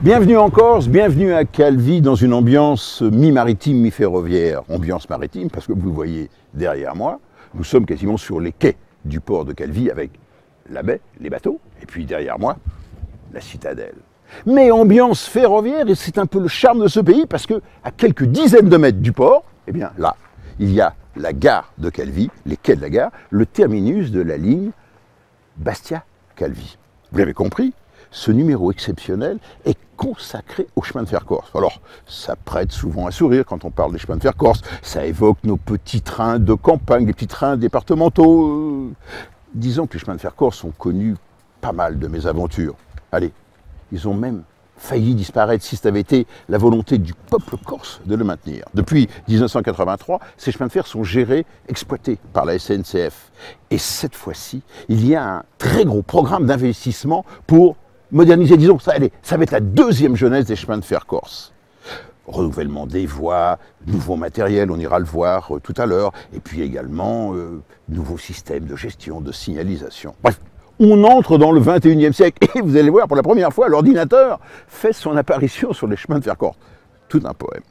Bienvenue en Corse, bienvenue à Calvi dans une ambiance mi-maritime, mi-ferroviaire. Ambiance maritime parce que vous le voyez derrière moi, nous sommes quasiment sur les quais du port de Calvi avec la baie, les bateaux, et puis derrière moi, la citadelle. Mais ambiance ferroviaire, et c'est un peu le charme de ce pays parce que à quelques dizaines de mètres du port, eh bien là, il y a la gare de Calvi, les quais de la gare, le terminus de la ligne Bastia-Calvi. Vous l'avez compris, ce numéro exceptionnel est consacré au chemin de fer corse. Alors, ça prête souvent à sourire quand on parle des chemins de fer corse. Ça évoque nos petits trains de campagne, des petits trains départementaux. Disons que les chemins de fer corse ont connu pas mal de mésaventures. Allez, ils ont même failli disparaître si ça avait été la volonté du peuple corse de le maintenir. Depuis 1983, ces chemins de fer sont gérés, exploités par la SNCF. Et cette fois-ci, il y a un très gros programme d'investissement pour moderniser, disons, ça va être la deuxième jeunesse des chemins de fer corse. Renouvellement des voies, nouveau matériel, on ira le voir tout à l'heure, et puis également nouveau système de gestion, de signalisation. Bref, on entre dans le 21e siècle, et vous allez voir, pour la première fois, l'ordinateur fait son apparition sur les chemins de fer corse. Tout un poème.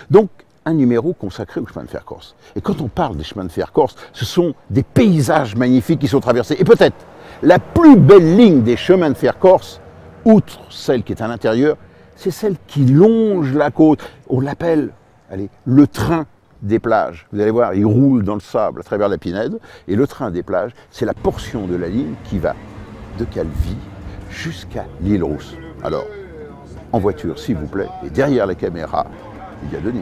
Donc, un numéro consacré aux chemins de fer corse. Et quand on parle des chemins de fer corse, ce sont des paysages magnifiques qui sont traversés. Et peut-être la plus belle ligne des chemins de fer corse, outre celle qui est à l'intérieur, c'est celle qui longe la côte. On l'appelle, allez, le train des plages. Vous allez voir, il roule dans le sable à travers la Pinède. Et le train des plages, c'est la portion de la ligne qui va de Calvi jusqu'à l'île Rousse. Alors, en voiture, s'il vous plaît, et derrière la caméra, il y a Denise.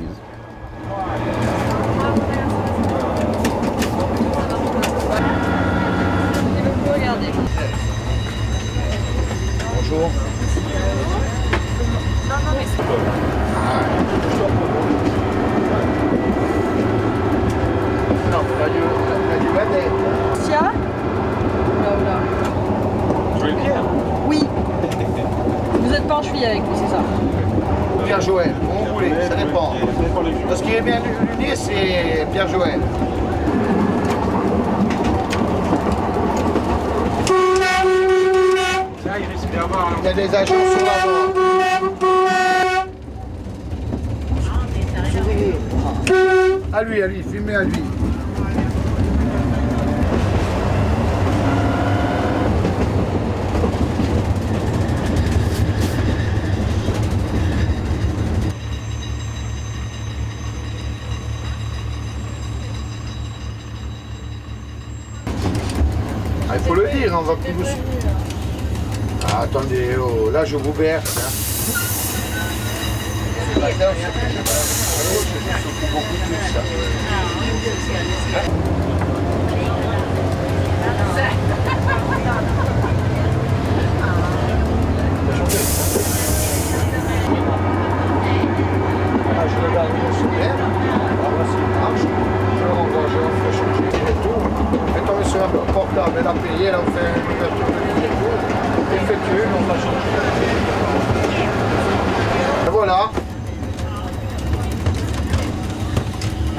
Bonjour. Tiens. Jouer le Pierre. Oui. Vous n'êtes pas en cheville avec lui, c'est ça? Pierre Joël, bon vous voulez, ça dépend. Parce qu'il est bien luné, c'est Pierre Joël. Il y a des agents sur l'avant. À lui, filmez à lui. Il faut le dire, on va plus vous... Ah, attendez, oh, là je vous berce. Hein. Ah, je regarde le sommet. Alors s'il marche, je le renvoie, je le fais changer et tout. Et tomber sur un portable, elle a payé, elle a fait une ouverture de ligne et tout. Effectué, on va changer. Et voilà. là.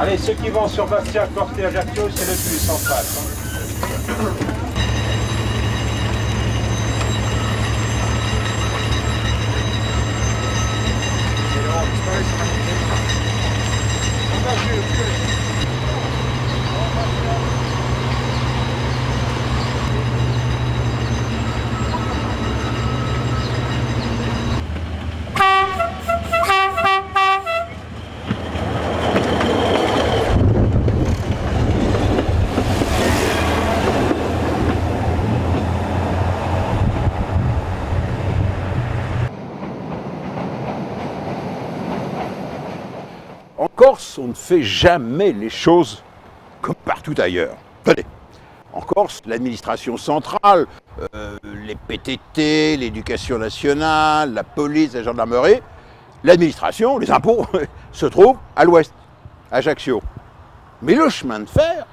Allez, ceux qui vont sur Bastia, Corte et Ajaccio, c'est le plus en face. Hein. En Corse, on ne fait jamais les choses comme partout ailleurs. Tenez, en Corse, l'administration centrale, les PTT, l'éducation nationale, la police, la gendarmerie, l'administration, les impôts, se trouvent à l'ouest, à Ajaccio. Mais le chemin de fer,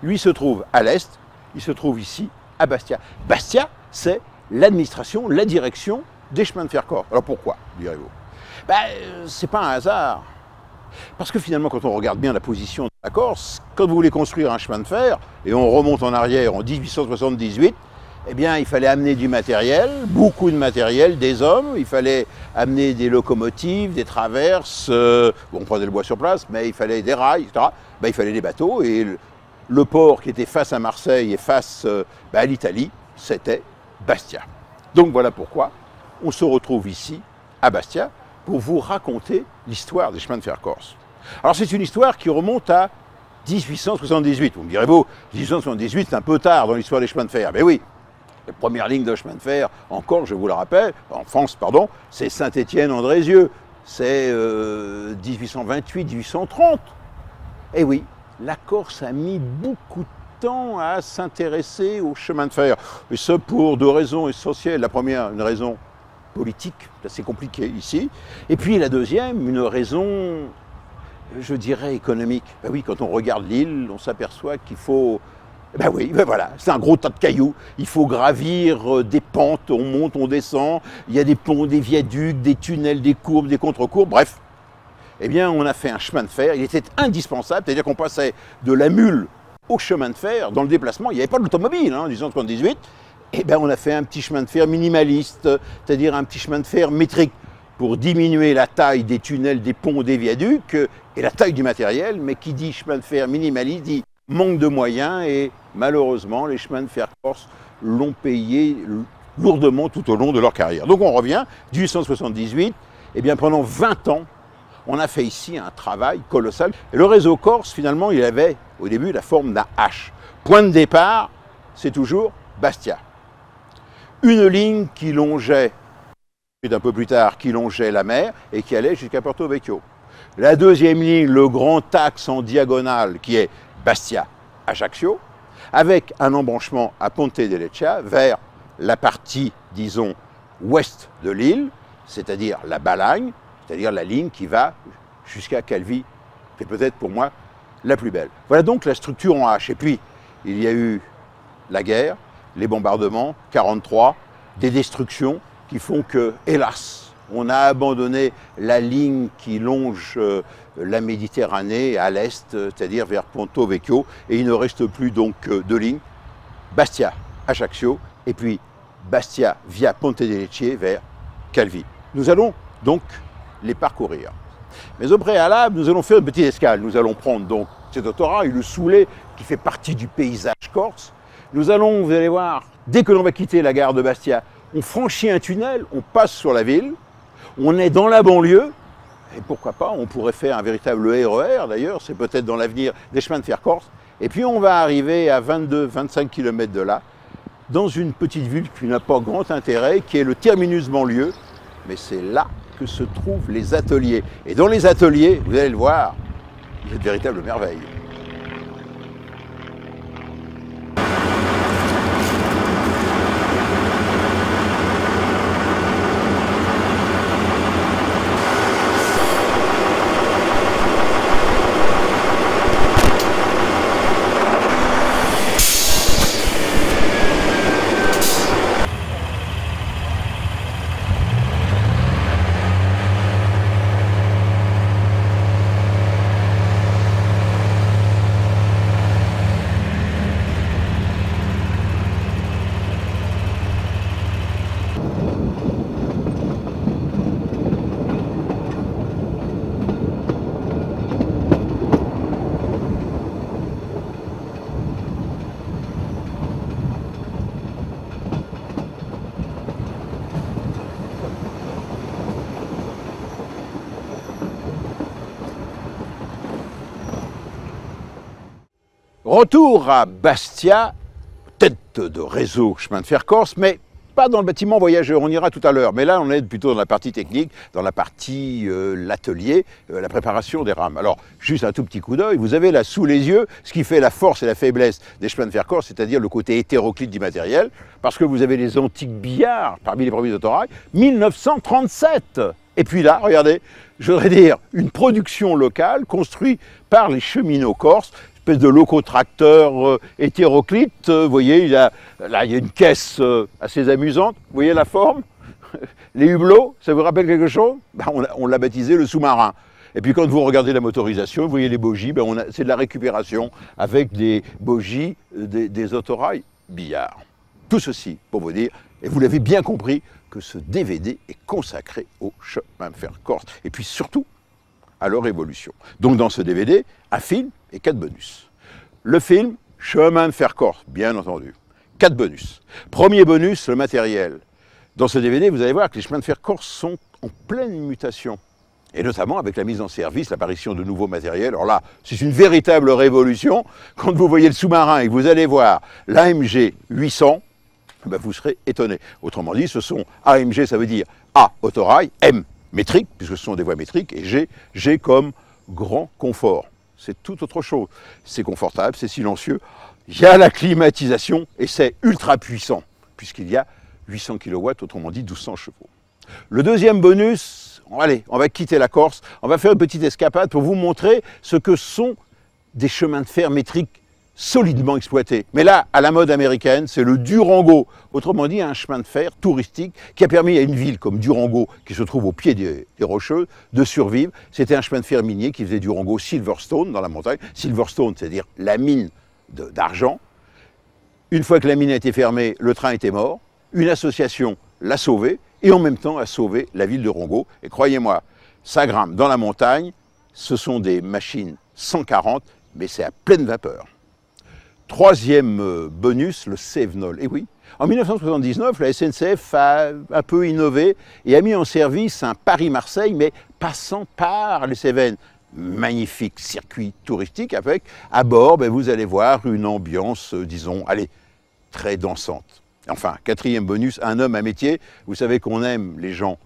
lui, se trouve à l'est, il se trouve ici, à Bastia. Bastia, c'est l'administration, la direction des chemins de fer corse. Alors pourquoi, direz-vous? C'est pas un hasard. Parce que finalement, quand on regarde bien la position de la Corse, quand vous voulez construire un chemin de fer, et on remonte en arrière en 1878, eh bien, il fallait amener du matériel, beaucoup de matériel, des hommes, il fallait amener des locomotives, des traverses, on prenait le bois sur place, mais il fallait des rails, etc. Il fallait des bateaux, et le port qui était face à Marseille et face à l'Italie, c'était Bastia. Donc voilà pourquoi on se retrouve ici, à Bastia, pour vous raconter l'histoire des chemins de fer corse. Alors c'est une histoire qui remonte à 1878. Vous me direz, 1878 c'est un peu tard dans l'histoire des chemins de fer. Mais oui, la première ligne de chemin de fer en Corse, je vous le rappelle, en France, pardon, c'est Saint-Étienne-Andrézieux. C'est 1828-1830. Et oui, la Corse a mis beaucoup de temps à s'intéresser aux chemins de fer. Et ce pour deux raisons essentielles. La première, une raison politique, c'est assez compliqué ici. Et puis la deuxième, une raison, je dirais, économique. Oui, quand on regarde l'île, on s'aperçoit qu'il faut... voilà, c'est un gros tas de cailloux. Il faut gravir des pentes, on monte, on descend. Il y a des ponts, des viaducs, des tunnels, des courbes, des contre-courbes, bref. Eh bien, on a fait un chemin de fer. Il était indispensable, c'est-à-dire qu'on passait de la mule au chemin de fer. Dans le déplacement, il n'y avait pas d'automobile, en 1878. Eh bien, on a fait un petit chemin de fer minimaliste, c'est-à-dire un petit chemin de fer métrique pour diminuer la taille des tunnels, des ponts, des viaducs et la taille du matériel. Mais qui dit chemin de fer minimaliste dit manque de moyens et malheureusement, les chemins de fer corse l'ont payé lourdement tout au long de leur carrière. Donc on revient, 1878, eh bien pendant 20 ans, on a fait ici un travail colossal. Et le réseau corse, finalement, il avait au début la forme d'un H. Point de départ, c'est toujours Bastia. Une ligne qui longeait, et un peu plus tard, qui longeait la mer et qui allait jusqu'à Porto Vecchio. La deuxième ligne, le grand axe en diagonale, qui est Bastia-Ajaccio, avec un embranchement à Ponte Deleccia vers la partie, disons, ouest de l'île, c'est-à-dire la Balagne, c'est-à-dire la ligne qui va jusqu'à Calvi, qui est peut-être pour moi la plus belle. Voilà donc la structure en H. Et puis, il y a eu la guerre, les bombardements, 43, des destructions qui font que, hélas, on a abandonné la ligne qui longe la Méditerranée à l'est, c'est-à-dire vers Ponto Vecchio, et il ne reste plus donc que deux lignes, Bastia, Ajaccio, et puis Bastia via Ponte Deleccia vers Calvi. Nous allons donc les parcourir. Mais au préalable, nous allons faire une petite escale. Nous allons prendre donc cet autorail, le Soulé, qui fait partie du paysage corse. Nous allons, vous allez voir, dès que l'on va quitter la gare de Bastia, on franchit un tunnel, on passe sur la ville, on est dans la banlieue, et pourquoi pas, on pourrait faire un véritable RER, d'ailleurs, c'est peut-être dans l'avenir des chemins de fer corse, et puis on va arriver à 22-25 km de là, dans une petite ville qui n'a pas grand intérêt, qui est le terminus banlieue, mais c'est là que se trouvent les ateliers. Et dans les ateliers, vous allez le voir, il y a de véritables merveilles. Retour à Bastia, tête de réseau chemin de fer corse, mais pas dans le bâtiment voyageur, on ira tout à l'heure. Mais là, on est plutôt dans la partie technique, dans la partie l'atelier, la préparation des rames. Alors, juste un tout petit coup d'œil, vous avez là sous les yeux ce qui fait la force et la faiblesse des chemins de fer corse, c'est-à-dire le côté hétéroclite du matériel, parce que vous avez les antiques billards parmi les premiers autorails, 1937. Et puis là, regardez, je voudrais dire une production locale construite par les cheminots corses, espèce de locotracteur hétéroclite. Vous voyez, là, il y a une caisse assez amusante. Vous voyez la forme? Les hublots, ça vous rappelle quelque chose? Ben, on l'a baptisé le sous-marin. Et puis quand vous regardez la motorisation, vous voyez les bogies, ben c'est de la récupération avec des bogies des autorails billards. Tout ceci pour vous dire, et vous l'avez bien compris, que ce DVD est consacré au chemin de fer corse. Et puis surtout, à leur évolution. Donc dans ce DVD, un film et 4 bonus. Le film, chemin de fer corse, bien entendu. 4 bonus. Premier bonus, le matériel. Dans ce DVD, vous allez voir que les chemins de fer corse sont en pleine mutation. Et notamment avec la mise en service, l'apparition de nouveaux matériels. Alors là, c'est une véritable révolution. Quand vous voyez le sous-marin et que vous allez voir l'AMG 800, ben vous serez étonné. Autrement dit, ce sont AMG, ça veut dire A, autorail, M, métrique, puisque ce sont des voies métriques, et G comme grand confort. C'est tout autre chose. C'est confortable, c'est silencieux, il y a la climatisation, et c'est ultra puissant, puisqu'il y a 800 kW, autrement dit 1200 chevaux. Le deuxième bonus, allez, on va quitter la Corse, on va faire une petite escapade pour vous montrer ce que sont des chemins de fer métriques solidement exploité. Mais là, à la mode américaine, c'est le Durango. Autrement dit, un chemin de fer touristique qui a permis à une ville comme Durango, qui se trouve au pied des Rocheuses, de survivre. C'était un chemin de fer minier qui faisait Durango Silverstone dans la montagne. Silverstone, c'est-à-dire la mine d'argent. Une fois que la mine a été fermée, le train était mort. Une association l'a sauvé et en même temps a sauvé la ville de Durango. Et croyez-moi, ça grimpe dans la montagne. Ce sont des machines 140, mais c'est à pleine vapeur. Troisième bonus, le Cévenol. Et oui, en 1979, la SNCF a un peu innové et a mis en service un Paris-Marseille, mais passant par les Cévennes. Magnifique circuit touristique avec, à bord, ben, vous allez voir une ambiance, disons, allez, très dansante. Enfin, quatrième bonus, un homme, un métier. Vous savez qu'on aime les gens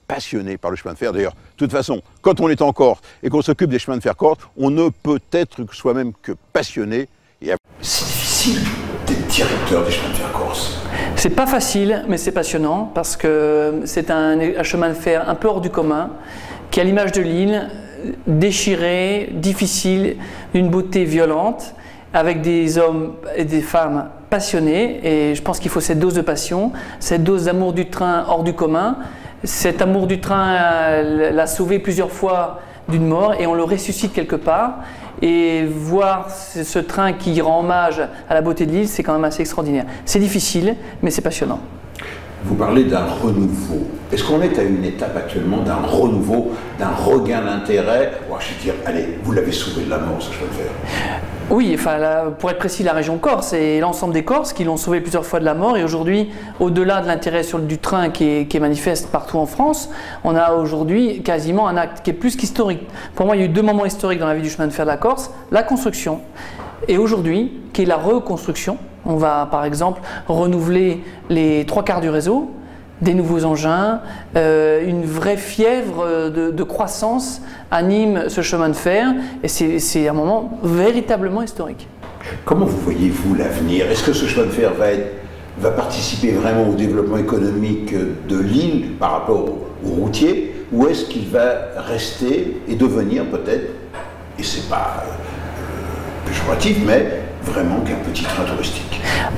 passionnés par le chemin de fer. D'ailleurs, de toute façon, quand on est en Corse et qu'on s'occupe des chemins de fer corse, on ne peut être soi-même que passionné. C'est difficile d'être directeur des chemins de fer corse. C'est pas facile, mais c'est passionnant parce que c'est un chemin de fer un peu hors du commun, qui, à l'image de l'île, déchiré, difficile, d'une beauté violente, avec des hommes et des femmes passionnés. Et je pense qu'il faut cette dose de passion, cette dose d'amour du train hors du commun. Cet amour du train l'a sauvé plusieurs fois d'une mort et on le ressuscite quelque part. Et voir ce train qui rend hommage à la beauté de l'île, c'est quand même assez extraordinaire. C'est difficile, mais c'est passionnant. Vous parlez d'un renouveau. Est-ce qu'on est à une étape actuellement d'un renouveau, d'un regain d'intérêt? Je veux dire, allez, vous l'avez sauvé de la mort, ce chemin de fer. Oui, enfin, pour être précis, la région Corse et l'ensemble des Corses qui l'ont sauvé plusieurs fois de la mort. Et aujourd'hui, au-delà de l'intérêt du train qui est manifeste partout en France, on a aujourd'hui quasiment un acte qui est plus qu'historique. Pour moi, il y a eu 2 moments historiques dans la vie du chemin de fer de la Corse. La construction et aujourd'hui, qui est la reconstruction. On va par exemple renouveler les 3/4 du réseau, des nouveaux engins, une vraie fièvre de croissance anime ce chemin de fer et c'est un moment véritablement historique. Comment vous voyez-vous l'avenir? Est-ce que ce chemin de fer va participer vraiment au développement économique de l'île par rapport aux routiers, ou est-ce qu'il va rester et devenir peut-être, et c'est pas péjoratif, mais vraiment qu'un petit train touristique?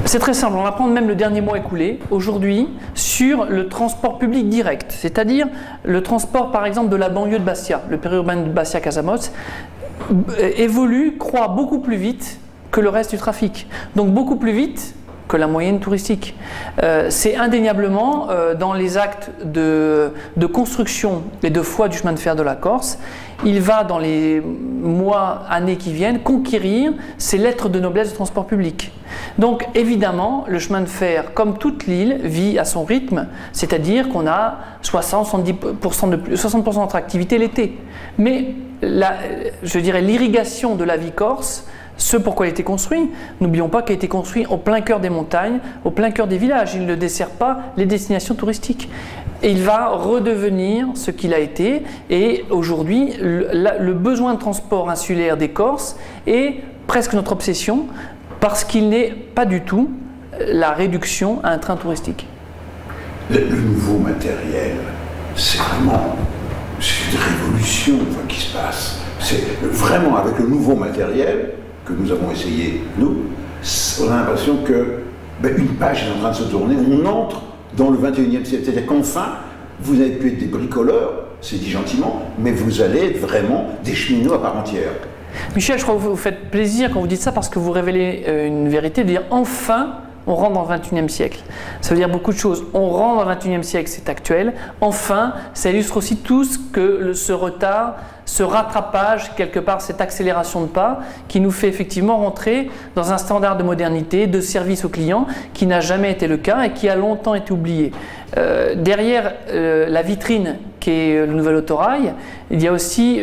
C'est très simple, on va prendre même le dernier mois écoulé, aujourd'hui, sur le transport public direct, c'est-à-dire le transport par exemple de la banlieue de Bastia, le périurbain de Bastia-Casamance, évolue, croît beaucoup plus vite que le reste du trafic, donc beaucoup plus vite que la moyenne touristique. C'est indéniablement dans les actes de construction et de foi du chemin de fer de la Corse, il va dans les mois, années qui viennent conquérir ces lettres de noblesse du transport public. Donc évidemment, le chemin de fer, comme toute l'île, vit à son rythme, c'est-à-dire qu'on a 60% d'attractivité l'été. Mais je dirais l'irrigation de la vie corse ce pourquoi il a été construit. N'oublions pas qu'il a été construit au plein cœur des montagnes, au plein cœur des villages. Il ne dessert pas les destinations touristiques. Et il va redevenir ce qu'il a été. Et aujourd'hui, le besoin de transport insulaire des Corses est presque notre obsession parce qu'il n'est pas du tout la réduction à un train touristique. Le nouveau matériel, c'est vraiment une révolution qui se passe. C'est vraiment avec le nouveau matériel que nous avons essayé, nous, on a l'impression que une page est en train de se tourner, on entre dans le 21e siècle. C'est-à-dire qu'enfin, vous n'avez plus être des bricoleurs, c'est dit gentiment, mais vous allez être vraiment des cheminots à part entière. Michel, je crois que vous faites plaisir quand vous dites ça parce que vous révélez une vérité, de dire enfin, on rentre dans le 21e siècle. Ça veut dire beaucoup de choses. On rentre dans le 21e siècle, c'est actuel. Enfin, ça illustre aussi tout ce que ce retard, ce rattrapage, quelque part, cette accélération de pas qui nous fait effectivement rentrer dans un standard de modernité, de service au client qui n'a jamais été le cas et qui a longtemps été oublié. Derrière la vitrine qui est le nouvel autorail, il y a aussi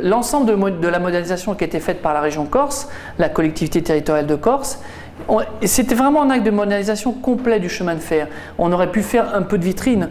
l'ensemble de la modernisation qui a été faite par la région Corse, la collectivité territoriale de Corse. C'était vraiment un acte de modernisation complet du chemin de fer. On aurait pu faire un peu de vitrine.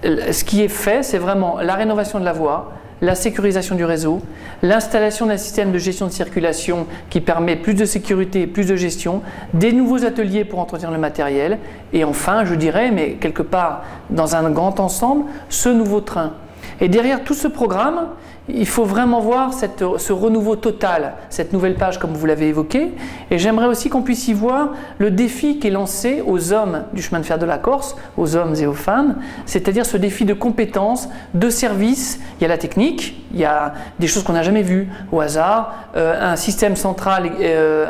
Ce qui est fait, c'est vraiment la rénovation de la voie, la sécurisation du réseau, l'installation d'un système de gestion de circulation qui permet plus de sécurité, plus de gestion, des nouveaux ateliers pour entretenir le matériel, et enfin, je dirais, mais quelque part dans un grand ensemble, ce nouveau train. Et derrière tout ce programme, il faut vraiment voir ce renouveau total, cette nouvelle page comme vous l'avez évoqué. Et j'aimerais aussi qu'on puisse y voir le défi qui est lancé aux hommes du chemin de fer de la Corse, aux hommes et aux femmes, c'est-à-dire ce défi de compétences, de services. Il y a la technique, il y a des choses qu'on n'a jamais vues au hasard, un système central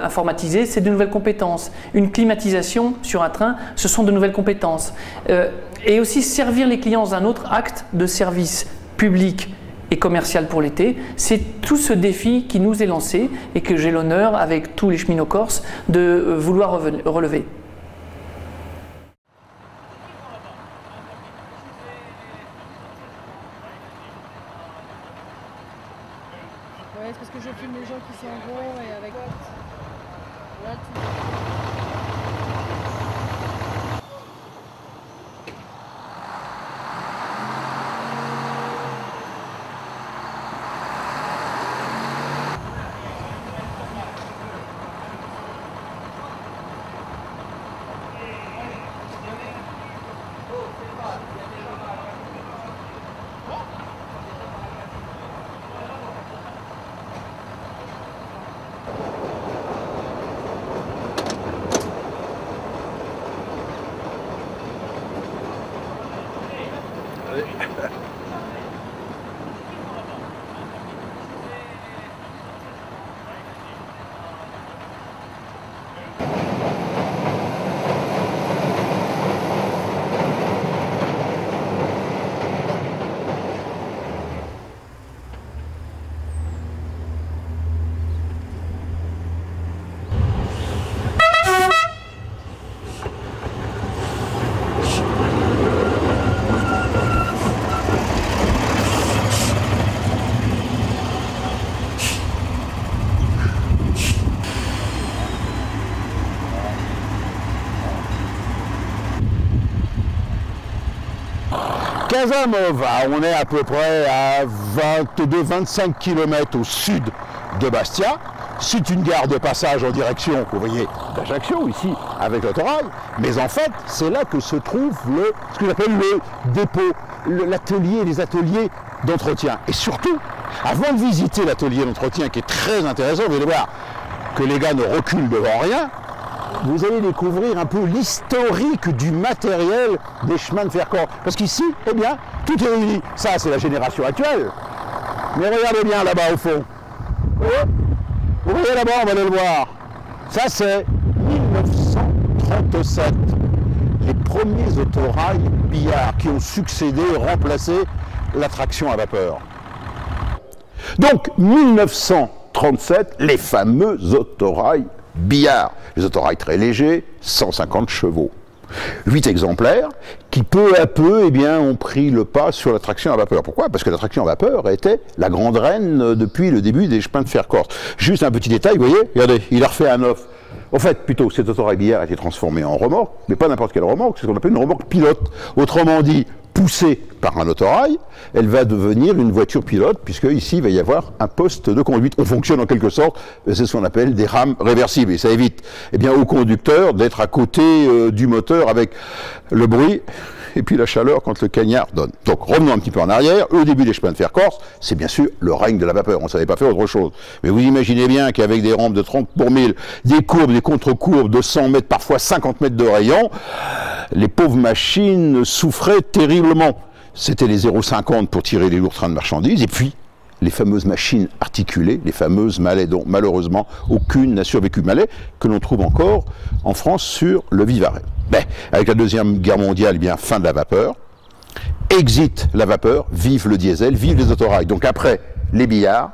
informatisé, c'est de nouvelles compétences. Une climatisation sur un train, ce sont de nouvelles compétences. Et aussi servir les clients dans un autre acte de service public et commercial pour l'été, c'est tout ce défi qui nous est lancé et que j'ai l'honneur, avec tous les cheminots corses, de vouloir relever. Ouais, c'est parce que je filme les gens qui sont en gros et avec... Là, Casamova, on est à peu près à 22-25 km au sud de Bastia. C'est une gare de passage en direction, vous voyez, d'Ajaccio, ici, avec l'autorail. Mais en fait, c'est là que se trouve ce que j'appelle le dépôt, l'atelier, les ateliers d'entretien. Et surtout, avant de visiter l'atelier d'entretien, qui est très intéressant, vous allez voir que les gars ne reculent devant rien, vous allez découvrir un peu l'historique du matériel des chemins de fer corse. Parce qu'ici, eh bien, tout est réuni. Ça, c'est la génération actuelle. Mais regardez bien là-bas au fond. Vous voyez là-bas, on va aller le voir. Ça, c'est 1937. Les premiers autorails billards qui ont succédé et remplacé la traction à vapeur. Donc, 1937, les fameux autorails billards. Les autorails très légers, 150 chevaux. 8 exemplaires qui peu à peu eh bien, ont pris le pas sur la traction à vapeur. Pourquoi? Parce que la traction à vapeur était la grande reine depuis le début des chemins de fer corse. Juste un petit détail, vous voyez, regardez, il a refait un off. En fait, plutôt, cet autorail billard a été transformé en remorque, mais pas n'importe quelle remorque, c'est ce qu'on appelle une remorque pilote. Autrement dit, poussée par un autorail, elle va devenir une voiture pilote, puisque ici, il va y avoir un poste de conduite. On fonctionne en quelque sorte, c'est ce qu'on appelle des rames réversibles, et ça évite eh bien, au conducteur d'être à côté du moteur avec le bruit et puis la chaleur quand le cagnard donne. Donc revenons un petit peu en arrière, au début des chemins de fer corse, c'est bien sûr le règne de la vapeur, on ne savait pas faire autre chose. Mais vous imaginez bien qu'avec des rampes de 30 pour 1000, des courbes, des contre-courbes de 100 mètres, parfois 50 mètres de rayon, les pauvres machines souffraient terriblement. C'était les 0,50 pour tirer les lourds trains de marchandises, et puis les fameuses machines articulées, les fameuses Malais, dont malheureusement aucune n'a survécu. Malais que l'on trouve encore en France sur le Vivarais. Ben, avec la Deuxième Guerre mondiale, eh bien, fin de la vapeur, exit la vapeur, vive le diesel, vive les autorails. Donc après les billards,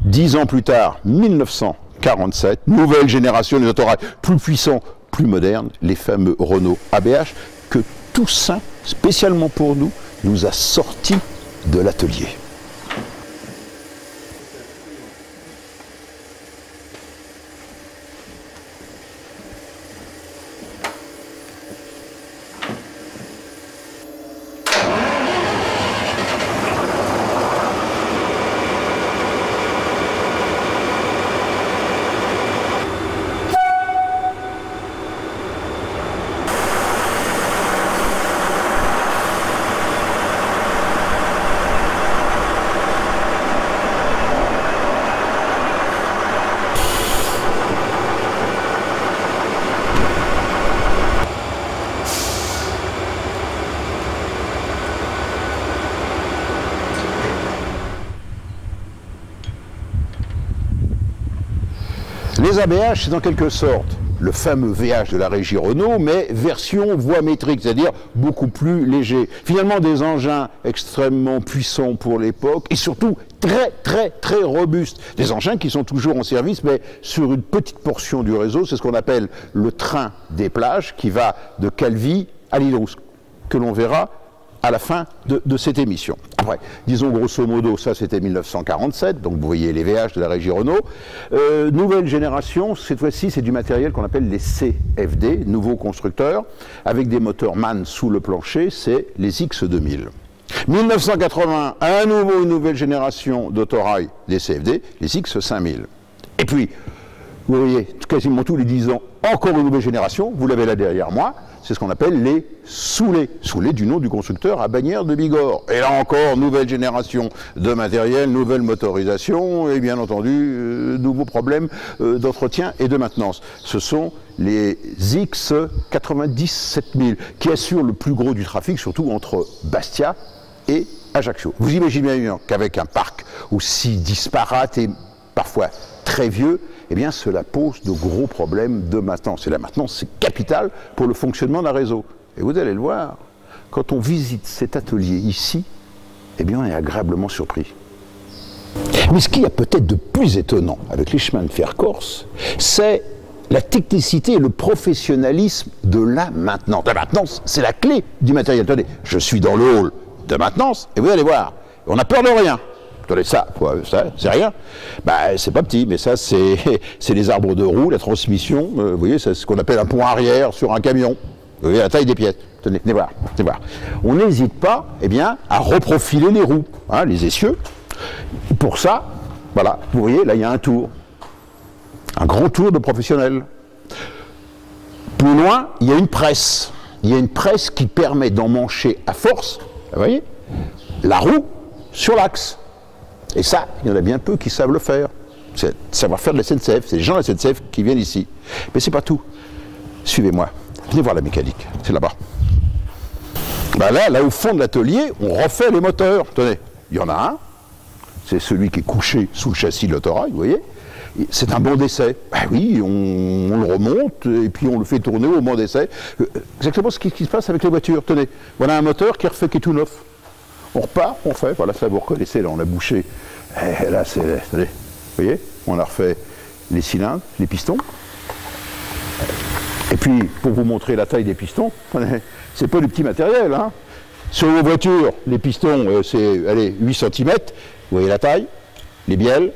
10 ans plus tard, 1947, nouvelle génération des autorails, plus puissants, plus modernes, les fameux Renault ABH, que Toussaint, spécialement pour nous, nous a sortis de l'atelier. Les ABH, c'est en quelque sorte le fameux VH de la régie Renault, mais version voie métrique, c'est-à-dire beaucoup plus léger. Finalement, des engins extrêmement puissants pour l'époque, et surtout très robustes. Des engins qui sont toujours en service, mais sur une petite portion du réseau, c'est ce qu'on appelle le train des plages, qui va de Calvi à l'Île-Rousse, que l'on verra à la fin de cette émission. Après, disons grosso modo, ça c'était 1947, donc vous voyez les VH de la régie Renault. Nouvelle génération, cette fois-ci c'est du matériel qu'on appelle les CFD, nouveaux constructeurs, avec des moteurs MAN sous le plancher, c'est les X2000. 1980, une nouvelle génération d'autorail des CFD, les X5000. Et puis, vous voyez, quasiment tous les 10 ans, encore une nouvelle génération, vous l'avez là derrière moi, c'est ce qu'on appelle les Soulés. Soulés du nom du constructeur à Bagnères de Bigorre. Et là encore, nouvelle génération de matériel, nouvelle motorisation et bien entendu, nouveaux problèmes d'entretien et de maintenance. Ce sont les X90-7000 qui assurent le plus gros du trafic, surtout entre Bastia et Ajaccio. Vous imaginez bien qu'avec un parc aussi disparate et parfois très vieux, eh bien cela pose de gros problèmes de maintenance. Et la maintenance, c'est capital pour le fonctionnement d'un réseau. Et vous allez le voir, quand on visite cet atelier ici, eh bien on est agréablement surpris. Mais ce qu'il y a peut-être de plus étonnant avec les chemins de fer corse, c'est la technicité et le professionnalisme de la maintenance. La maintenance, c'est la clé du matériel. Attendez, je suis dans le hall de maintenance, et vous allez voir, on n'a peur de rien. Attendez, ça c'est rien. Ben, c'est pas petit, mais ça, c'est les arbres de roue, la transmission. Vous voyez, c'est ce qu'on appelle un pont arrière sur un camion. Vous voyez la taille des pièces. Tenez, venez voir. On n'hésite pas, eh bien, à reprofiler les roues, hein, les essieux. Pour ça, voilà, vous voyez, là, il y a un tour. Un grand tour de professionnel. Plus loin, il y a une presse. Il y a une presse qui permet d'emmancher à force, vous voyez, la roue sur l'axe. Et ça, il y en a bien peu qui savent le faire. C'est le savoir-faire de la SNCF, c'est les gens de la SNCF qui viennent ici. Mais c'est pas tout. Suivez-moi, venez voir la mécanique, c'est là-bas. Ben là au fond de l'atelier, on refait les moteurs. Tenez, il y en a un, c'est celui qui est couché sous le châssis de l'autorail, vous voyez. C'est un banc d'essai. Ben oui, on le remonte et puis on le fait tourner au banc d'essai. Exactement ce qui se passe avec les voitures. Tenez, voilà un moteur qui est refait, qui est tout neuf. On repart, on fait, voilà ça vous reconnaissez, là on a bouché, et là c'est, attendez, vous voyez, on a refait les cylindres, les pistons, Et puis, pour vous montrer la taille des pistons, c'est pas du petit matériel. Hein. Sur vos voitures, les pistons, c'est allez, 8 cm. Vous voyez la taille, les bielles.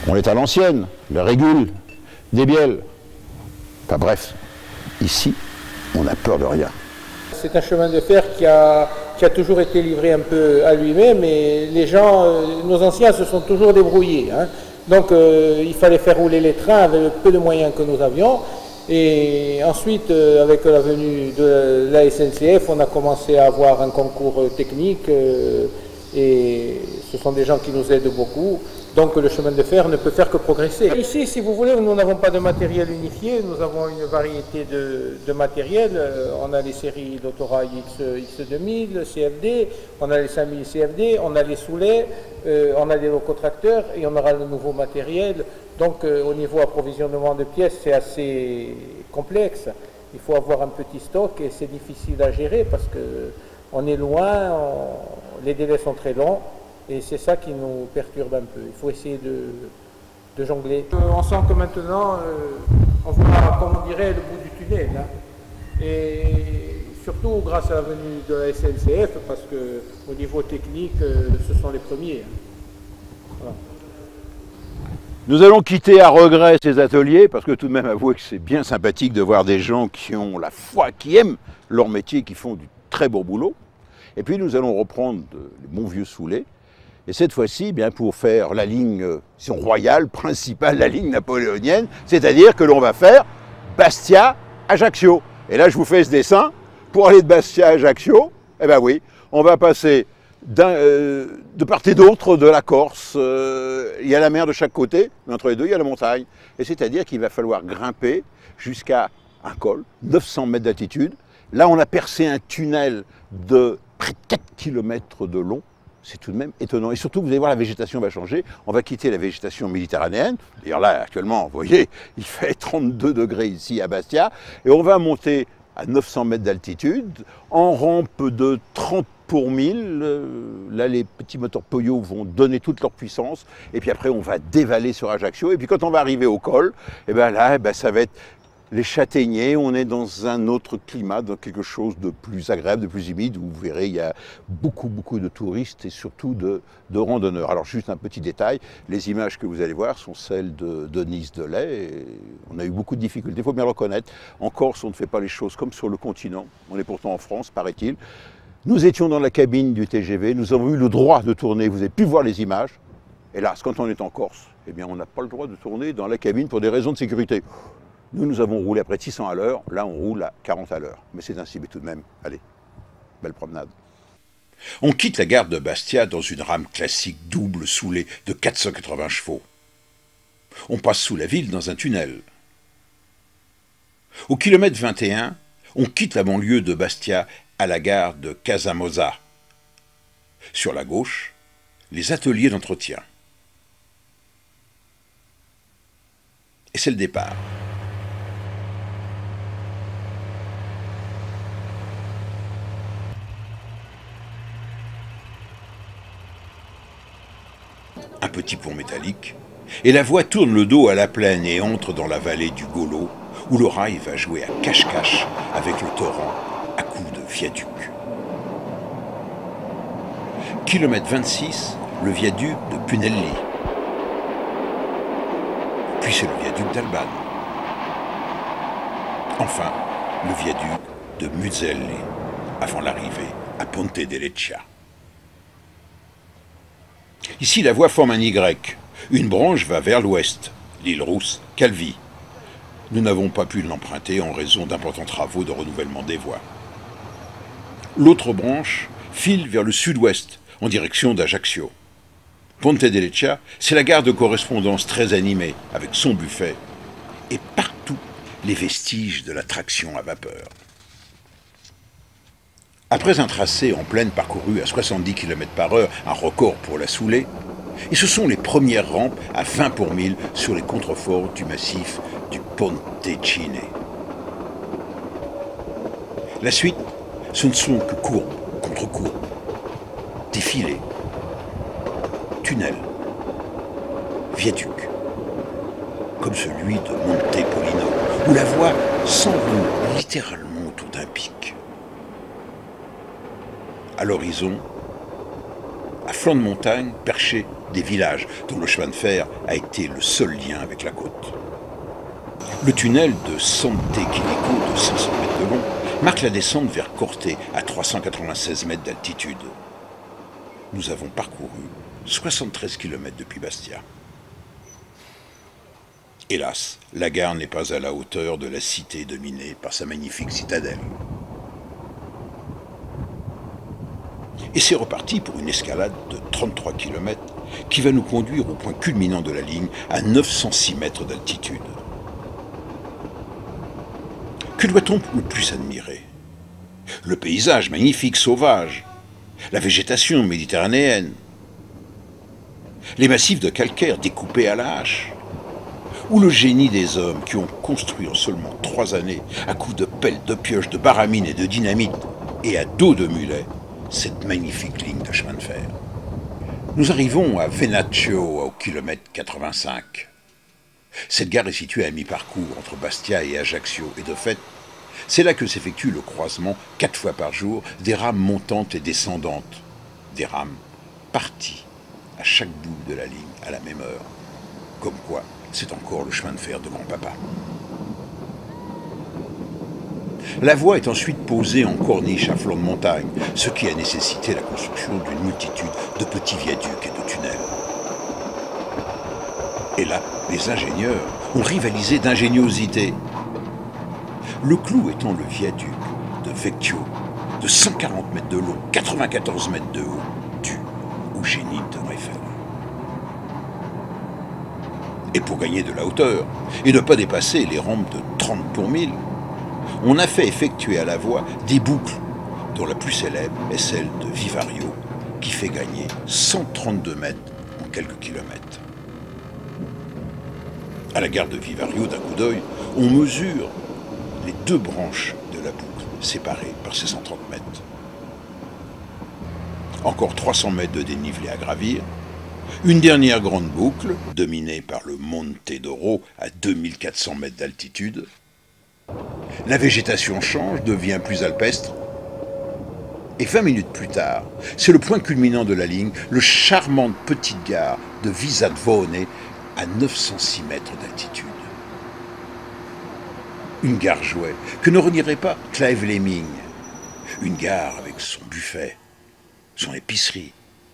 On est à l'ancienne, la régule, des bielles. Enfin bref, ici, on n'a peur de rien. C'est un chemin de fer qui a toujours été livré un peu à lui-même, et les gens, nos anciens se sont toujours débrouillés. Hein. Donc il fallait faire rouler les trains avec peu de moyens que nous avions. Et ensuite, avec la venue de la SNCF, on a commencé à avoir un concours technique, et ce sont des gens qui nous aident beaucoup. Donc le chemin de fer ne peut faire que progresser. Ici, si vous voulez, nous n'avons pas de matériel unifié, nous avons une variété de matériel. On a les séries d'autorail X2000, CFD, on a les 5000 CFD, on a les soulets, on a les locotracteurs et on aura le nouveau matériel. Donc au niveau approvisionnement de pièces, c'est assez complexe. Il faut avoir un petit stock et c'est difficile à gérer parce qu'on est loin, les délais sont très longs. Et c'est ça qui nous perturbe un peu. Il faut essayer de jongler. On sent que maintenant, on voit, comme on dirait, le bout du tunnel. Hein. Et surtout grâce à la venue de la SNCF, parce qu'au niveau technique, ce sont les premiers. Hein. Voilà. Nous allons quitter à regret ces ateliers, parce que tout de même, avouez que c'est bien sympathique de voir des gens qui ont la foi, qui aiment leur métier, qui font du très beau boulot. Et puis nous allons reprendre les bons vieux soulets. Et cette fois-ci, bien pour faire la ligne royale, principale, la ligne napoléonienne, c'est-à-dire que l'on va faire Bastia-Ajaccio. Et là, je vous fais ce dessin. Pour aller de Bastia à Ajaccio, eh bien oui, on va passer de part et d'autre de la Corse. Il y a la mer de chaque côté, mais entre les deux, il y a la montagne. Et c'est-à-dire qu'il va falloir grimper jusqu'à un col, 900 mètres d'altitude. Là, on a percé un tunnel de près de 4 km de long. C'est tout de même étonnant. Et surtout, vous allez voir, la végétation va changer. On va quitter la végétation méditerranéenne. D'ailleurs, là, actuellement, vous voyez, il fait 32 degrés ici à Bastia. Et on va monter à 900 mètres d'altitude, en rampe de 30 pour 1000. Là, les petits moteurs Peugeot vont donner toute leur puissance. Et puis après, on va dévaler sur Ajaccio. Et puis quand on va arriver au col, et bien là, ça va être les châtaigniers, on est dans un autre climat, dans quelque chose de plus agréable, de plus humide, où vous verrez, il y a beaucoup de touristes et surtout de randonneurs. Alors juste un petit détail, les images que vous allez voir sont celles de Nice de Lay. Et on a eu beaucoup de difficultés, il faut bien le reconnaître. En Corse, on ne fait pas les choses comme sur le continent. On est pourtant en France, paraît-il. Nous étions dans la cabine du TGV, nous avons eu le droit de tourner, vous avez pu voir les images. Hélas, quand on est en Corse, eh bien, on n'a pas le droit de tourner dans la cabine pour des raisons de sécurité. Nous avons roulé à près de 600 à l'heure, là on roule à 40 à l'heure. Mais c'est ainsi, mais tout de même, allez, belle promenade. On quitte la gare de Bastia dans une rame classique double soulée de 480 chevaux. On passe sous la ville dans un tunnel. Au kilomètre 21, on quitte la banlieue de Bastia à la gare de Casamosa. Sur la gauche, les ateliers d'entretien. Et c'est le départ. Un petit pont métallique, et la voie tourne le dos à la plaine et entre dans la vallée du Golo, où le rail va jouer à cache-cache avec le torrent à coups de viaduc. Kilomètre 26, le viaduc de Punelli. Puis c'est le viaduc d'Albano. Enfin, le viaduc de Muzelli, avant l'arrivée à Ponte d'Eleccia. Ici, la voie forme un Y. Une branche va vers l'ouest, l'île Rousse, Calvi. Nous n'avons pas pu l'emprunter en raison d'importants travaux de renouvellement des voies. L'autre branche file vers le sud-ouest, en direction d'Ajaccio. Ponte d'Eleccia, c'est la gare de correspondance très animée, avec son buffet, et partout les vestiges de la traction à vapeur. Après un tracé en plaine parcouru à 70 km/h, un record pour la Soulée, et ce sont les premières rampes à 20 pour 1000 sur les contreforts du massif du Pontecine. La suite, ce ne sont que courbes contre courbes, défilés, tunnels, viaducs, comme celui de Montepolino, où la voie s'enroule littéralement autour d'un pic. À l'horizon, à flanc de montagne, perchés des villages dont le chemin de fer a été le seul lien avec la côte. Le tunnel de Sante Chinico de 500 mètres de long marque la descente vers Corte à 396 mètres d'altitude. Nous avons parcouru 73 km depuis Bastia. Hélas, la gare n'est pas à la hauteur de la cité dominée par sa magnifique citadelle. Et c'est reparti pour une escalade de 33 km qui va nous conduire au point culminant de la ligne à 906 mètres d'altitude. Que doit-on le plus admirer? Le paysage magnifique, sauvage, la végétation méditerranéenne, les massifs de calcaire découpés à la hache, ou le génie des hommes qui ont construit en seulement 3 années, à coups de pelles, de pioches, de baramines et de dynamite, et à dos de mulet, cette magnifique ligne de chemin de fer. Nous arrivons à Venaccio au kilomètre 85. Cette gare est située à mi-parcours entre Bastia et Ajaccio, et de fait, c'est là que s'effectue le croisement 4 fois par jour des rames montantes et descendantes, des rames parties à chaque bout de la ligne à la même heure. Comme quoi, c'est encore le chemin de fer de grand-papa. La voie est ensuite posée en corniche à flanc de montagne, ce qui a nécessité la construction d'une multitude de petits viaducs et de tunnels. Et là, les ingénieurs ont rivalisé d'ingéniosité. Le clou étant le viaduc de Vecchio, de 140 mètres de long, 94 mètres de haut, dû au génie de Eiffel. Et pour gagner de la hauteur, et ne pas dépasser les rampes de 30 pour 1000, on a fait effectuer à la voie des boucles, dont la plus célèbre est celle de Vivario, qui fait gagner 132 mètres en quelques kilomètres. À la gare de Vivario, d'un coup d'œil, on mesure les 2 branches de la boucle, séparées par ces 130 mètres. Encore 300 mètres de dénivelé à gravir, une dernière grande boucle, dominée par le Monte d'Oro à 2400 mètres d'altitude. La végétation change, devient plus alpestre. Et 20 minutes plus tard, c'est le point culminant de la ligne, le charmante petite gare de Visadvone à 906 mètres d'altitude. Une gare jouet que ne renierait pas Clive Lemming. Une gare avec son buffet, son épicerie,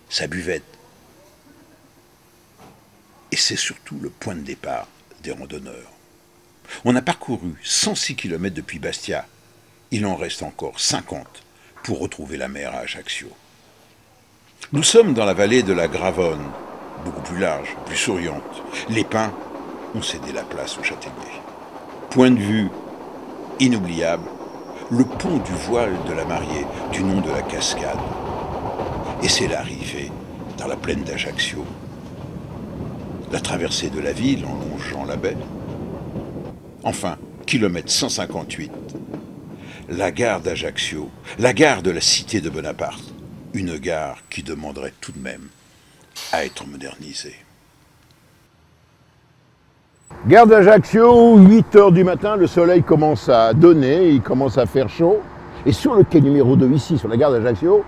sa buvette. Et c'est surtout le point de départ des randonneurs. On a parcouru 106 km depuis Bastia. Il en reste encore 50 pour retrouver la mer à Ajaccio. Nous sommes dans la vallée de la Gravone, beaucoup plus large, plus souriante. Les pins ont cédé la place aux châtaigniers. Point de vue inoubliable, le pont du voile de la mariée, du nom de la cascade. Et c'est l'arrivée dans la plaine d'Ajaccio. La traversée de la ville en longeant la baie. Enfin, kilomètre 158, la gare d'Ajaccio, la gare de la cité de Bonaparte, une gare qui demanderait tout de même à être modernisée. Gare d'Ajaccio, 8 h du matin, le soleil commence à donner, il commence à faire chaud. Et sur le quai numéro 2 ici, sur la gare d'Ajaccio,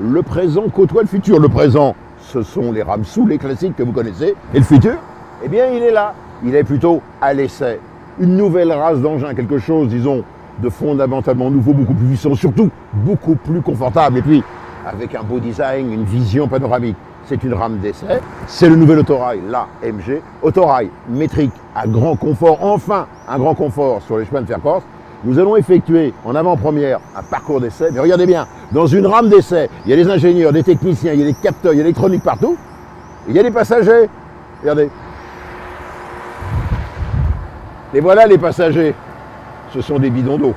le présent côtoie le futur. Le présent, ce sont les rames sous, les classiques que vous connaissez. Et le futur, eh bien, il est là. Il est plutôt à l'essai. Une nouvelle race d'engin, quelque chose, disons, de fondamentalement nouveau, beaucoup plus puissant, surtout beaucoup plus confortable. Et puis, avec un beau design, une vision panoramique. C'est une rame d'essai. C'est le nouvel autorail, l'AMG. Autorail métrique à grand confort, enfin un grand confort sur les chemins de fer corse. Nous allons effectuer en avant-première un parcours d'essai. Mais regardez bien, dans une rame d'essai, il y a des ingénieurs, des techniciens, il y a des capteurs, il y a l'électronique partout. Il y a des passagers. Regardez. Et voilà les passagers. Ce sont des bidons d'eau.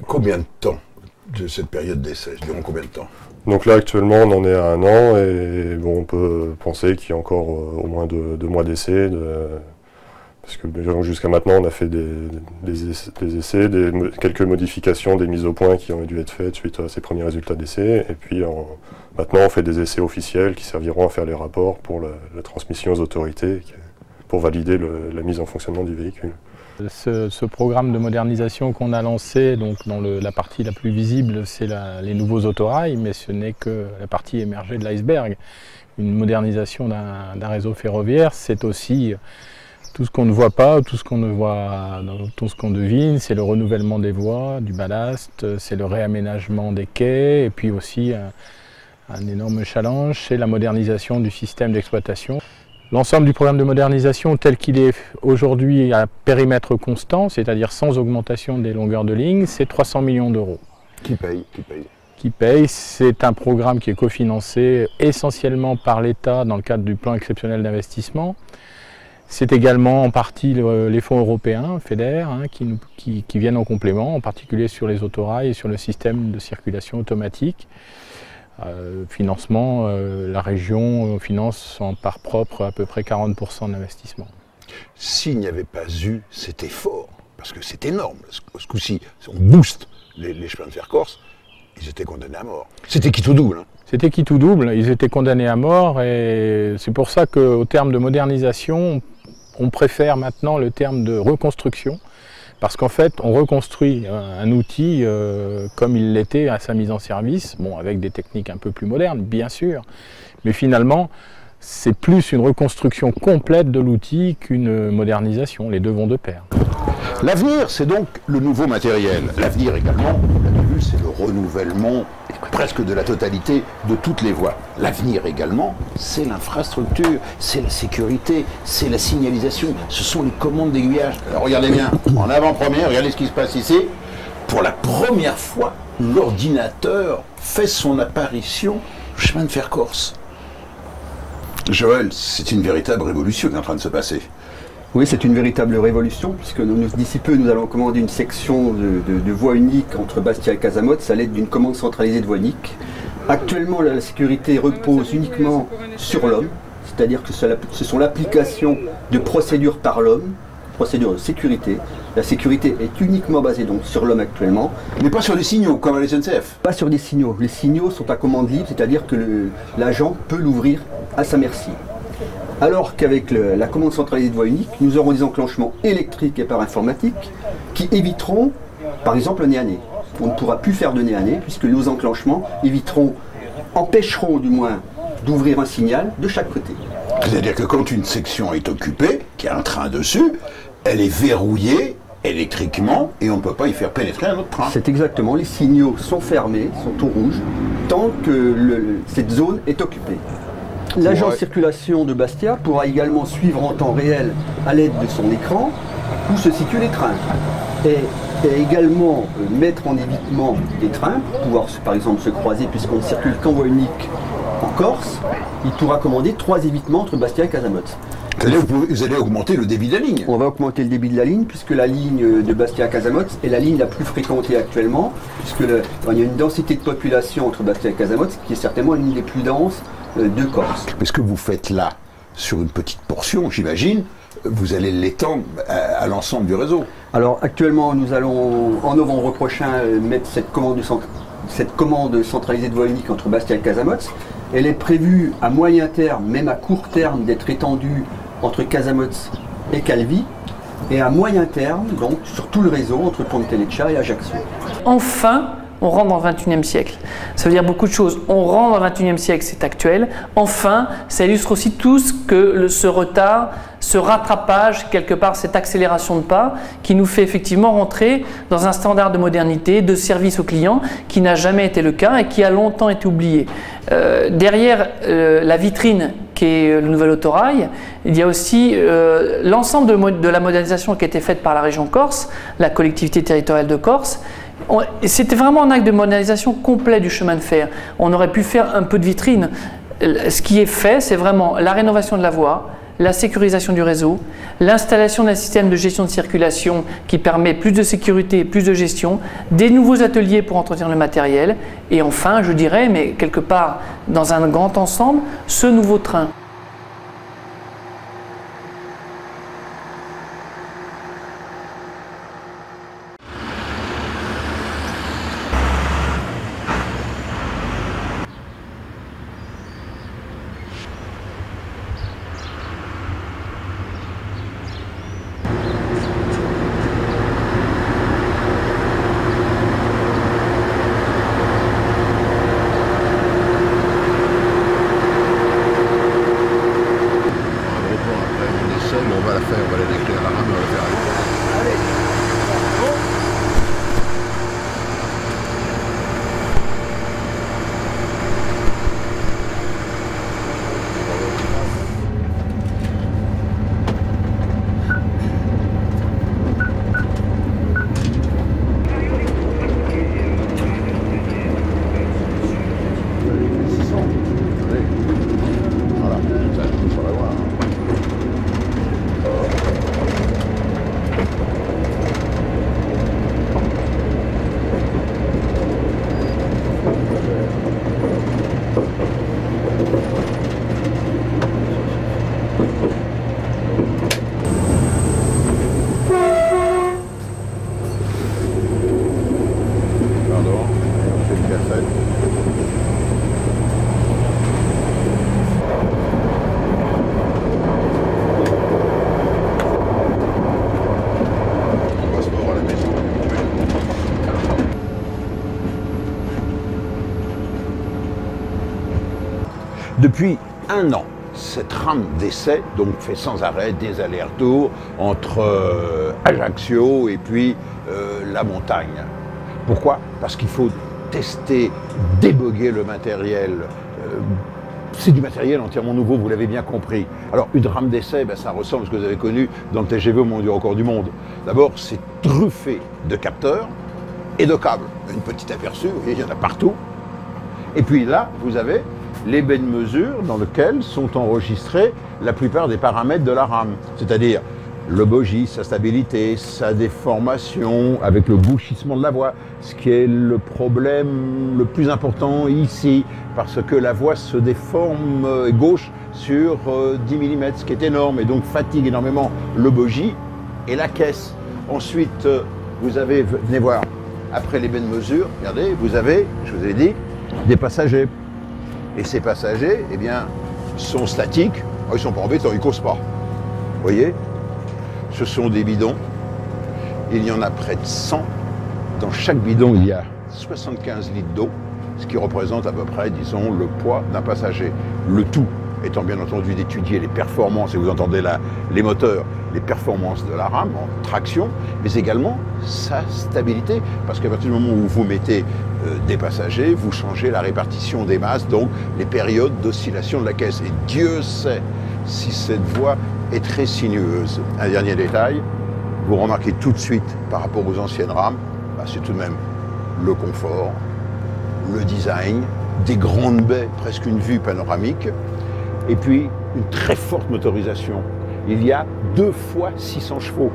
Combien de temps de cette période d'essai? Durant combien de temps? Donc là, actuellement, on en est à 1 an et bon, on peut penser qu'il y a encore au moins 2 mois d'essai. Parce que jusqu'à maintenant, on a fait des essais, quelques modifications, des mises au point qui ont dû être faites suite à ces premiers résultats d'essai. Et puis maintenant, on fait des essais officiels qui serviront à faire les rapports pour la transmission aux autorités, pour valider la mise en fonctionnement du véhicule. Ce programme de modernisation qu'on a lancé, donc dans la partie la plus visible, c'est les nouveaux autorails, mais ce n'est que la partie émergée de l'iceberg. Une modernisation d'un réseau ferroviaire, c'est aussi tout ce qu'on ne voit pas, tout ce qu'on devine, c'est le renouvellement des voies, du ballast, c'est le réaménagement des quais, et puis aussi un énorme challenge, c'est la modernisation du système d'exploitation. L'ensemble du programme de modernisation tel qu'il est aujourd'hui à périmètre constant, c'est-à-dire sans augmentation des longueurs de ligne, c'est 300 millions d'euros. Qui paye? Qui paye? C'est un programme qui est cofinancé essentiellement par l'État dans le cadre du plan exceptionnel d'investissement. C'est également en partie les fonds européens, FEDER, qui viennent en complément, en particulier sur les autorails et sur le système de circulation automatique. Financement, la région finance en part propre à peu près 40% d'investissement. S'il n'y avait pas eu cet effort, parce que c'est énorme, ce coup-ci, on booste les chemins de fer corse, ils étaient condamnés à mort. C'était qui tout double, hein. C'était qui tout double, ils étaient condamnés à mort et c'est pour ça qu'au terme de modernisation, on préfère maintenant le terme de reconstruction. Parce qu'en fait, on reconstruit un outil comme il l'était à sa mise en service, bon, avec des techniques un peu plus modernes, bien sûr, mais finalement, c'est plus une reconstruction complète de l'outil qu'une modernisation. Les deux vont de pair. L'avenir, c'est donc le nouveau matériel. L'avenir également, on l'a vu, c'est le renouvellement presque de la totalité de toutes les voies. L'avenir également, c'est l'infrastructure, c'est la sécurité, c'est la signalisation, ce sont les commandes d'aiguillage. Alors regardez bien, en avant-première, regardez ce qui se passe ici. Pour la première fois, l'ordinateur fait son apparition au chemin de fer corse. Joël, c'est une véritable révolution qui est en train de se passer. Oui, c'est une véritable révolution, puisque d'ici peu, nous allons commander une section de voie unique entre Bastia et Casamotte à l'aide d'une commande centralisée de voie unique. Actuellement, la sécurité repose uniquement sur l'homme, c'est-à-dire que ce sont l'application de procédures par l'homme, procédures de sécurité. La sécurité est uniquement basée donc sur l'homme actuellement. Mais pas sur des signaux, comme à la SNCF. Pas sur des signaux. Les signaux sont à commande libre, c'est-à-dire que l'agent peut l'ouvrir à sa merci. Alors qu'avec la commande centralisée de voie unique, nous aurons des enclenchements électriques et par informatique qui éviteront, par exemple, le nez à nez. On ne pourra plus faire de nez à nez puisque nos enclenchements empêcheront du moins d'ouvrir un signal de chaque côté. C'est-à-dire que quand une section est occupée, qu'il y a un train dessus, elle est verrouillée électriquement et on ne peut pas y faire pénétrer un autre train. C'est exactement, les signaux sont fermés, sont au rouge, tant que cette zone est occupée. L'agent de circulation de Bastia pourra également suivre en temps réel, à l'aide de son écran, où se situent les trains. Et également mettre en évitement des trains, pour pouvoir par exemple se croiser, puisqu'on ne circule qu'en voie unique en Corse, il pourra commander 3 évitements entre Bastia et Casamotte. Vous allez augmenter le débit de la ligne. On va augmenter le débit de la ligne, puisque la ligne de Bastia à Casamotte est la ligne la plus fréquentée actuellement, puisque il y a une densité de population entre Bastia et Casamotte, qui est certainement l'une des plus denses de Corse. Mais ce que vous faites là, sur une petite portion, j'imagine, vous allez l'étendre à l'ensemble du réseau. Alors actuellement, nous allons, en novembre prochain, mettre cette commande centralisée de voie unique entre Bastia et Casamotte. Elle est prévue à moyen terme, même à court terme, d'être étendue entre Casamotte et Calvi. Et à moyen terme, donc, sur tout le réseau, entre Ponteleccia et Ajaccio. Enfin, on rentre dans le 21e siècle. Ça veut dire beaucoup de choses. On rentre dans le 21e siècle, c'est actuel. Enfin, ça illustre aussi tout ce retard, ce rattrapage, quelque part, cette accélération de pas qui nous fait effectivement rentrer dans un standard de modernité, de service au client qui n'a jamais été le cas et qui a longtemps été oublié. Derrière la vitrine qui est le nouvel autorail, il y a aussi l'ensemble de la modernisation qui a été faite par la région Corse, la collectivité territoriale de Corse. C'était vraiment un acte de modernisation complet du chemin de fer. On aurait pu faire un peu de vitrine. Ce qui est fait, c'est vraiment la rénovation de la voie, la sécurisation du réseau, l'installation d'un système de gestion de circulation qui permet plus de sécurité, plus de gestion, des nouveaux ateliers pour entretenir le matériel, et enfin, je dirais, mais quelque part dans un grand ensemble, ce nouveau train. On va la faire, on va la décrire à la rame, on va la faire avec. Voilà, ça, il faut l'avoir. Pardon, c'est une cassette. On va se voir à la maison. Depuis un an, cette rame d'essai donc fait sans arrêt des allers-retours entre Ajaccio et puis la montagne. Pourquoi? Parce qu'il faut tester, déboguer le matériel. C'est du matériel entièrement nouveau, vous l'avez bien compris. Alors une rame d'essai, ben, ça ressemble à ce que vous avez connu dans le TGV au moment du record du monde. D'abord, c'est truffé de capteurs et de câbles. Un petit aperçu, vous voyez, il y en a partout. Et puis là, vous avez les baies de mesure dans lesquelles sont enregistrés la plupart des paramètres de la rame. C'est-à-dire le bogie, sa stabilité, sa déformation, avec le gauchissement de la voie, ce qui est le problème le plus important ici, parce que la voie se déforme gauche sur 10 mm, ce qui est énorme, et donc fatigue énormément le bogie et la caisse. Ensuite, vous avez, venez voir, après les baies de mesure, regardez, vous avez, je vous ai dit, des passagers. Et ces passagers, eh bien, sont statiques, ils ne sont pas embêtants, ils ne causent pas. Vous voyez? Ce sont des bidons, il y en a près de 100. Dans chaque bidon, il y a 75 litres d'eau, ce qui représente à peu près, disons, le poids d'un passager. Le tout étant bien entendu d'étudier les performances, et vous entendez là les moteurs, les performances de la rame en traction, mais également sa stabilité, parce qu'à partir du moment où vous mettez des passagers, vous changez la répartition des masses, donc les périodes d'oscillation de la caisse. Et Dieu sait si cette voie est très sinueuse. Un dernier détail, vous remarquez tout de suite par rapport aux anciennes rames, bah, c'est tout de même le confort, le design, des grandes baies, presque une vue panoramique, et puis une très forte motorisation. Il y a 2 fois 600 chevaux.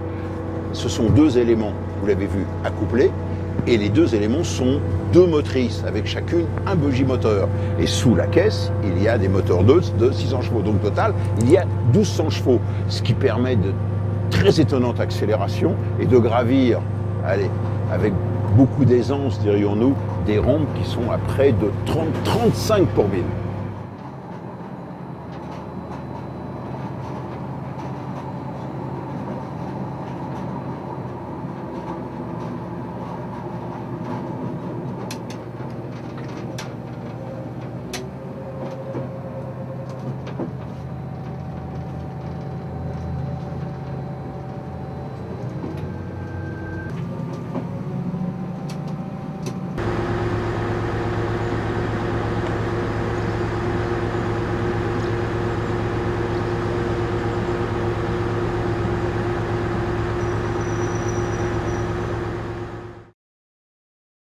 Ce sont 2 éléments, vous l'avez vu, accouplés, et les 2 éléments sont 2 motrices, avec chacune un bogie moteur. Et sous la caisse, il y a des moteurs de 600 chevaux. Donc au total, il y a 1200 chevaux, ce qui permet de très étonnante accélération et de gravir, allez, avec beaucoup d'aisance, dirions-nous, des rampes qui sont à près de 35 pour 1000.